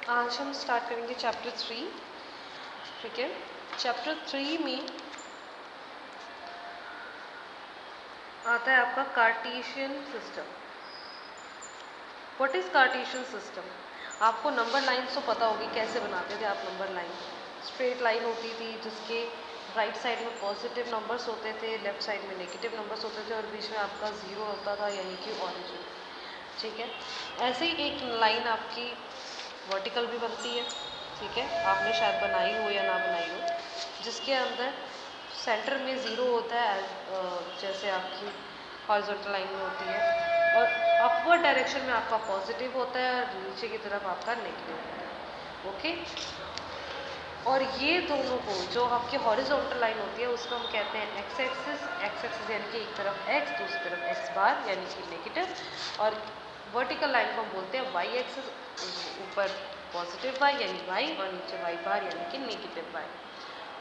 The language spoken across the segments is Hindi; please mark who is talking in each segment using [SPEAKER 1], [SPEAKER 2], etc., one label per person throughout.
[SPEAKER 1] आज हम स्टार्ट करेंगे चैप्टर 3। ठीक है, चैप्टर 3 में आता है आपका Cartesian system. What is Cartesian system? आपको नंबर लाइन तो पता होगी कैसे बनाते थे आप नंबर लाइन। स्ट्रेट लाइन होती थी जिसके राइट साइड में पॉजिटिव नंबर्स होते थे, लेफ्ट साइड में नेगेटिव नंबर्स होते थे और बीच में आपका ज़ीरो होता था यानी कि ऑरिजिन। ठीक है, ऐसे ही एक लाइन आपकी वर्टिकल भी बनती है। ठीक है, आपने शायद बनाई हो या ना बनाई हो, जिसके अंदर सेंटर में ज़ीरो होता है जैसे आपकी हॉरिजॉन्टल लाइन में होती है, और अपवर्ड डायरेक्शन में आपका पॉजिटिव होता है और नीचे की तरफ आपका नेगेटिव होता है। ओके, और ये दोनों को जो आपकी हॉरिजॉन्टल लाइन होती है उसको हम कहते हैं एक्स एक्सिस यानी कि एक तरफ एक्स दूसरी तरफ एक्स बार यानी कि नेगेटिव, और वर्टिकल लाइन को हम बोलते हैं वाई एक्सिस, ऊपर पॉजिटिव वाई यानी वाई और नीचे वाई बार यानी कि नेगेटिव वाई।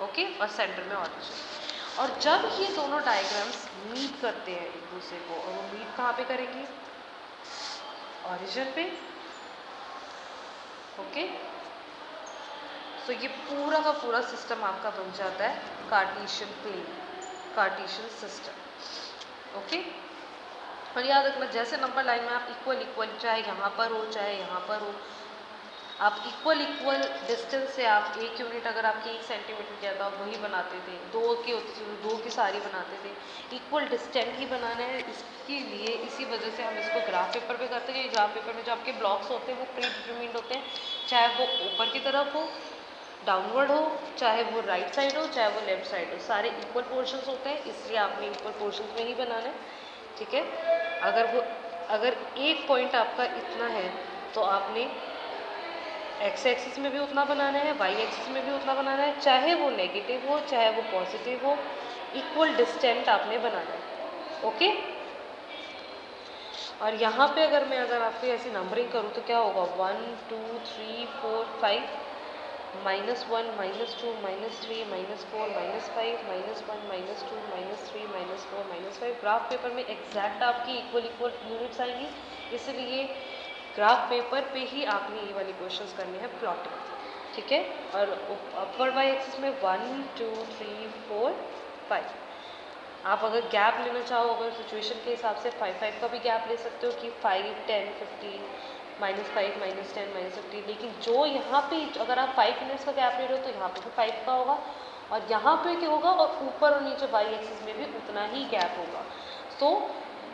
[SPEAKER 1] ओके, और सेंटर में ऑरिजिन। और जब ये दोनों डायग्राम्स मीट करते हैं एक दूसरे को, और वो मीट कहाँ पे करेंगे? ऑरिजिन पे। ओके, तो ये पूरा का पूरा सिस्टम आपका बन जाता है Cartesian plane, Cartesian system. Okay, और याद रखना जैसे नंबर लाइन में आप इक्वल चाहे यहाँ पर हो चाहे यहाँ पर हो, आप इक्वल डिस्टेंस से आप एक यूनिट अगर आपकी 1 सेंटीमीटर किया था वही बनाते थे, दो की सारी बनाते थे। इक्वल डिस्टेंस ही बनाना है, इसके लिए इसी वजह से हम इसको ग्राफ पेपर पे करते हैं। ग्राफ पेपर में जो आपके ब्लॉक्स होते हैं वो प्री डिटरमिन्ड होते हैं, चाहे वो ऊपर की तरफ हो, डाउनवर्ड हो, चाहे वो राइट साइड हो, चाहे वो लेफ्ट साइड हो, सारे इक्वल पोर्शंस होते हैं, इसलिए आपने इक्वल पोर्शंस में ही बनाना है। ठीक है, अगर एक पॉइंट आपका इतना है तो आपने एक्स एक्सिस में भी उतना बनाना है, वाई एक्सिस में भी उतना बनाना है, चाहे वो नेगेटिव हो चाहे वो पॉजिटिव हो, इक्वल डिस्टेंट आपने बनाना है। ओके, और यहाँ पे अगर आपको ऐसी नंबरिंग करूँ तो क्या होगा? 1 2 3 4 5 -1 -2 -3 -4 -5 -1 -2 -3 -4 -5। ग्राफ पेपर में एग्जैक्ट आपकी इक्वल यूनिट्स आएंगी, इसलिए ग्राफ पेपर पे ही आपने ये वाली क्वेश्चंस करने हैं प्लॉटिंग। ठीक है, और अपवर्ड वाई एक्सिस में 1 2 3 4 5। आप अगर गैप लेना चाहो, अगर सिचुएशन के हिसाब से 5 का भी गैप ले सकते हो कि 5 10 15 -5 -10 -15, लेकिन जो यहाँ पे अगर आप 5 मिनट्स का गैप ले रहे हो तो यहाँ पे भी 5 का होगा, और यहाँ पे क्या होगा, और ऊपर और नीचे वाई एक्सिस में भी उतना ही गैप होगा। तो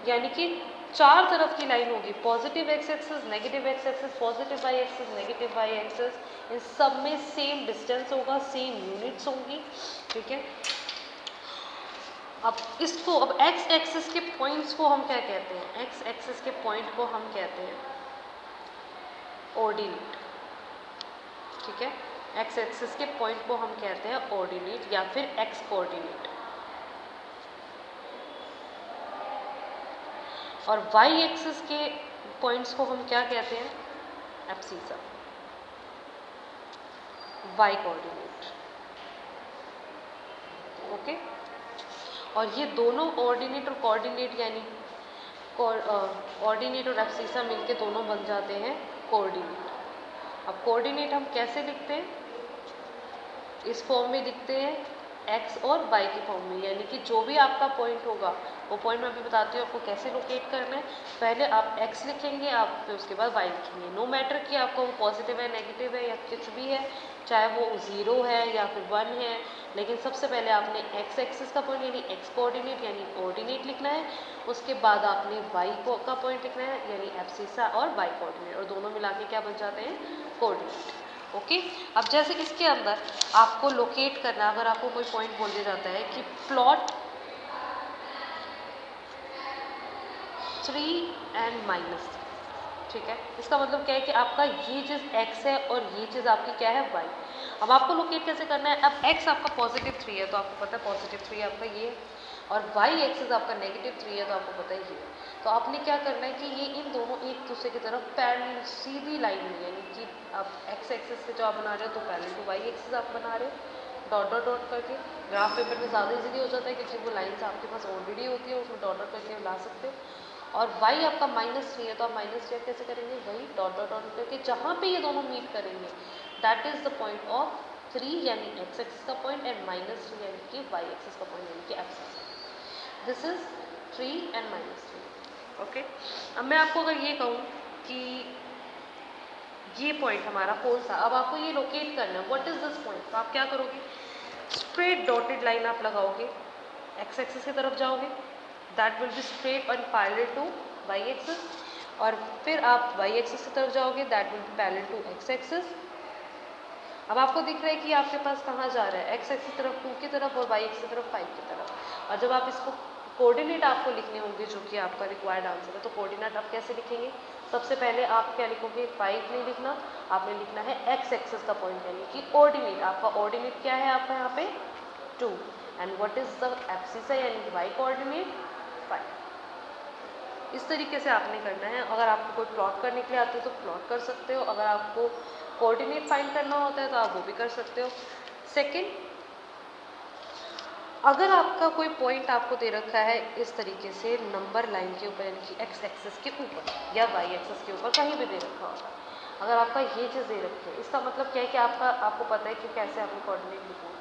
[SPEAKER 1] यानी कि चार तरफ की लाइन होगी, positive x axis, negative x axis, positive y axis, negative y axis, इन सब में सेम डिस्टेंस होगा, सेम यूनिट्स होंगी। ठीक है, अब एक्स एक्सिस के पॉइंट्स को हम क्या कहते हैं? एक्स एक्सिस के पॉइंट को हम कहते हैं ऑर्डिनेट। ठीक है, एक्स एक्सिस के पॉइंट को हम कहते हैं ऑर्डिनेट या फिर एक्स कोऑर्डिनेट, और वाई एक्सिस के पॉइंट्स को हम क्या कहते हैं? Abscissa, Y coordinate. ओके, और ये दोनों ऑर्डिनेट और कोऑर्डिनेट यानी ऑर्डिनेट और एब्सिसा मिलके दोनों बन जाते हैं कोऑर्डिनेट। अब कोऑर्डिनेट हम कैसे लिखते हैं? इस फॉर्म में लिखते हैं, एक्स और वाई की फॉर्म में, यानी कि जो भी आपका पॉइंट होगा वो पॉइंट मैं अभी बताती हूँ आपको कैसे लोकेट करना है। पहले आप एक्स लिखेंगे, आप फिर उसके बाद वाई लिखेंगे, नो मैटर कि आपका वो पॉजिटिव है नेगेटिव है या कुछ भी है, चाहे वो 0 है या फिर 1 है, लेकिन सबसे पहले आपने एक्स एक्सिस का पॉइंट यानी एक्स कोऑर्डिनेट यानी ऑर्डिनेट लिखना है, उसके बाद आपने वाई का पॉइंट लिखना है यानी एब्सिसा और वाई कोऑर्डिनेट, और दोनों मिला के क्या बन जाते हैं? कोऑर्डिनेट। ओके, अब जैसे इसके अंदर आपको लोकेट करना, अगर आपको कोई पॉइंट बोल दिया जाता है कि प्लॉट 3 and -3, ठीक है, इसका मतलब क्या है कि आपका ये चीज़ x है और ये चीज़ आपकी क्या है? y। अब आपको लोकेट कैसे करना है? अब x आपका +3 है तो आपको पता है +3 आपका ये है, और y एक्सिस आपका -3 है तो आपको पता है ये है। तो आपने क्या करना है कि ये इन दोनों एक दूसरे की तरफ पैरेलल सीधी लाइन में, यानी कि आप x एक्सिस से जो आप बना रहे हो तो पैरेलल टू y एक्सिस आप बना रहे हो डॉट डॉट डॉट करके। ग्राफ पेपर में ज़्यादा इजीली हो जाता है क्योंकि वो लाइन्स आपके पास ऑलरेडी होती है, उसमें डॉट डॉट करके ला सकते हो। और y आपका -3 है, तो आप -3 कैसे करेंगे, वही डॉट डॉट डॉट करके जहाँ पे ये दोनों मीट करेंगे that is the point of 3 यानी x एक्सिस का पॉइंट एंड -3 यानी कि y एक्सिस का पॉइंट यानी कि axis. This is 3 and -3। Okay, अब मैं आपको अगर ये कहूँ कि ये पॉइंट हमारा कौन सा, अब आपको ये लोकेट करना है व्हाट इज दिस पॉइंट, तो आप क्या करोगे, स्ट्रेट डॉटेड लाइन आप लगाओगे, x एक्सिस की तरफ जाओगे, that will be straight and parallel to y axis, और फिर आप y एक्सिस की तरफ जाओगे, that will be parallel to x axis. अब आपको दिख रहा है कि आपके पास कहाँ जा रहा है, x एक्सिस तरफ 2 की तरफ और y एक्सिस तरफ 5 की तरफ। और जब आप इसको कोऑर्डिनेट आपको लिखने होंगे जो कि आपका रिक्वायर्ड आंसर है, तो कोऑर्डिनेट आप कैसे लिखेंगे, सबसे पहले आप क्या लिखोगे, 5 नहीं लिखना, आपने लिखना है x एक्सिस का पॉइंट यानी कि ऑर्डिनेट, आपका ऑर्डिनेट क्या है आपका यहाँ पे 2 and what is the abscissa यानी कि y कोऑर्डिनेट 5। इस तरीके से आपने करना है। अगर आपको कोई प्लॉट करने के लिए आते हो तो प्लॉट कर सकते हो, अगर आपको कोऑर्डिनेट फाइंड करना होता है तो आप वो भी कर सकते हो। सेकंड, अगर आपका कोई पॉइंट आपको दे रखा है इस तरीके से नंबर लाइन के ऊपर यानी कि x एक्सिस के ऊपर या y एक्सिस के ऊपर कहीं भी दे रखा होगा, अगर आपका ये चीज़ दे रखी है, इसका मतलब क्या है कि आपको पता है कि कैसे आपको कोऑर्डिनेट लिखना है।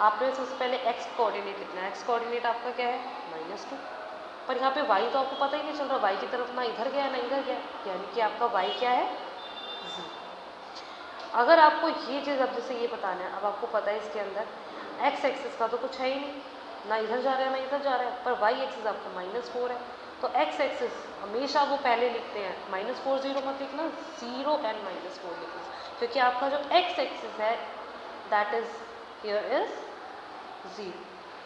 [SPEAKER 1] आपने सबसे पहले x कोऑर्डिनेट लिखना है, x कोऑर्डिनेट आपका क्या है -2, पर यहाँ पे y तो आपको पता ही नहीं चल रहा, y की तरफ ना इधर गया ना इधर गया, यानी कि आपका y क्या है 0। अगर आपको ये चीज़ अब जैसे ये बताना है, अब आपको पता है इसके अंदर x एक्सिस का तो कुछ है ही नहीं, ना इधर जा रहा है ना इधर जा रहा है, पर y एक्सिस आपका -4 है, तो x एक्सिस हमेशा वो पहले लिखते हैं, -4 0 मत लिखना, 0 एंड -4 लिखना, क्योंकि आपका जो x एक्सिस है that is here is 0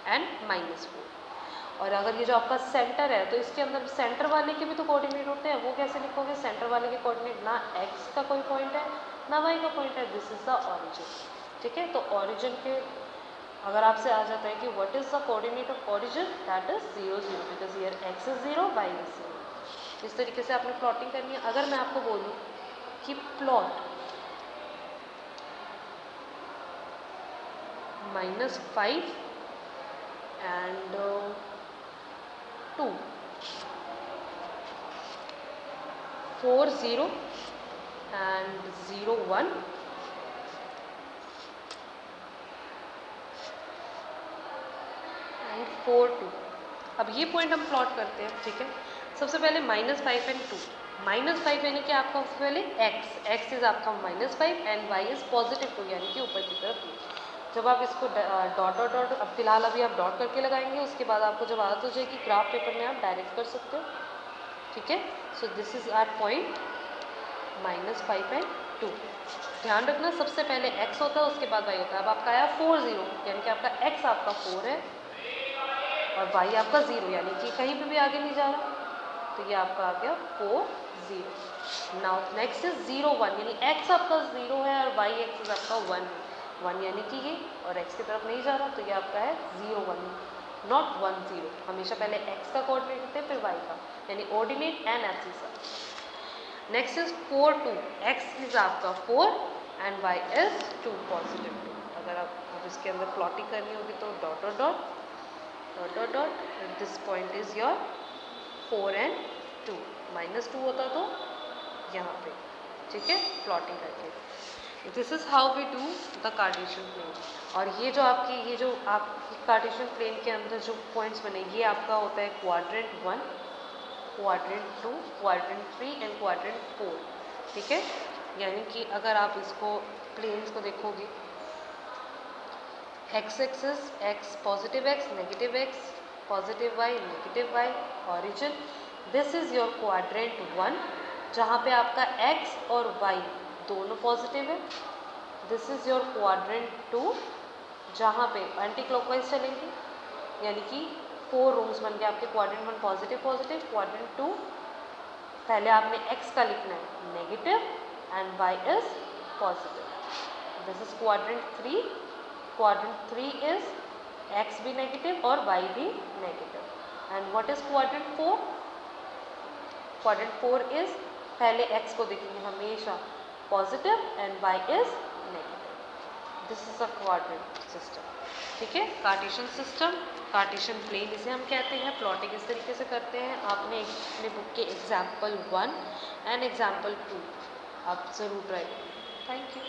[SPEAKER 1] and -4। और अगर ये जो आपका सेंटर है तो इसके अंदर सेंटर वाले के भी तो कोऑर्डिनेट होते हैं, वो कैसे लिखोगे, सेंटर वाले के कोऑर्डिनेट ना x का कोई पॉइंट है ना y का पॉइंट है, दिस इज द ऑरिजिन। ठीक है, तो ऑरिजिन के अगर आपसे आ जाता है कि what is the coordinate of origin, that is 0 0 because here x is 0 y is 0। इस तरीके से आपने प्लॉटिंग करनी है। अगर मैं आपको बोलूँ कि प्लॉट -5 and 2 4 0 and 0 1 and 4 2। अब ये पॉइंट हम प्लॉट करते हैं। ठीक है, सबसे पहले -5 and 2, -5 यानी कि आपका सबसे पहले x इज आपका -5 एंड y इज +2 यानी कि ऊपर की तरफ 2। जब आप इसको डॉट डॉट डॉट, अब फिलहाल अभी आप डॉट करके लगाएंगे, उसके बाद आपको जब आदत हो जाएगी ग्राफ पेपर में आप डायरेक्ट कर सकते हो। ठीक है, so this is our point -5 and 2। ध्यान रखना सबसे पहले x होता है उसके बाद y होता है। अब आपका आया 4 0 यानी कि आपका x आपका 4 है और y आपका 0 यानी कि कहीं पे भी आगे नहीं जा रहा, तो ये आपका आ गया 4 0। नाउ नेक्स्ट इज 0 1 यानी x आपका 0 है और y एक्सिस आपका 1 यानी कि ये, और x की तरफ नहीं जा रहा, तो ये आपका है 0 1 नॉट 1 0। हमेशा पहले x का कोऑर्डिनेट होते हैं फिर y का, यानी ordinate and abscissa. Next is 4 2, x is आपका 4 एंड y इज 2 +2। अगर आप इसके अंदर प्लॉटिंग करनी होगी तो dot dot dot dot dot dot, this point is your 4 and 2, -2 होता तो यहाँ पे। ठीक है, प्लॉटिंग करके this is how we do the Cartesian plane. और ये जो आप कार्टेशियन प्लेन के अंदर जो पॉइंट्स बने, ये आपका होता है quadrant 1, quadrant 2, quadrant 3 and quadrant 4। ठीक है, यानी कि अगर आप इसको प्लेन्स को देखोगे, x axis x positive x negative x positive y negative y origin, this is your quadrant 1 जहाँ पे आपका x और y दोनों पॉजिटिव है। दिस इज योर क्वाड्रेंट 2 जहाँ पे एंटी क्लॉकवाइज चलेंगे, यानी कि 4 रूम्स बन गए आपके, क्वाड्रेंट 1 पॉजिटिव पॉजिटिव, क्वाड्रेंट 2 पहले आपने x का लिखना है negative and y is positive. This is quadrant 3, quadrant 3 is x भी नेगेटिव और y भी negative. And what is quadrant 4? Quadrant 4 is पहले x को देखेंगे हमेशा positive and y is negative. This is a coordinate system, ठीक है। कार्टेशियन सिस्टम, कार्टेशियन प्लेन इसे हम कहते हैं। प्लॉटिंग इस तरीके से करते हैं। आपने अपने बुक के एग्जाम्पल 1 एंड एग्जाम्पल 2 आप ज़रूर ट्राई करें। Thank you.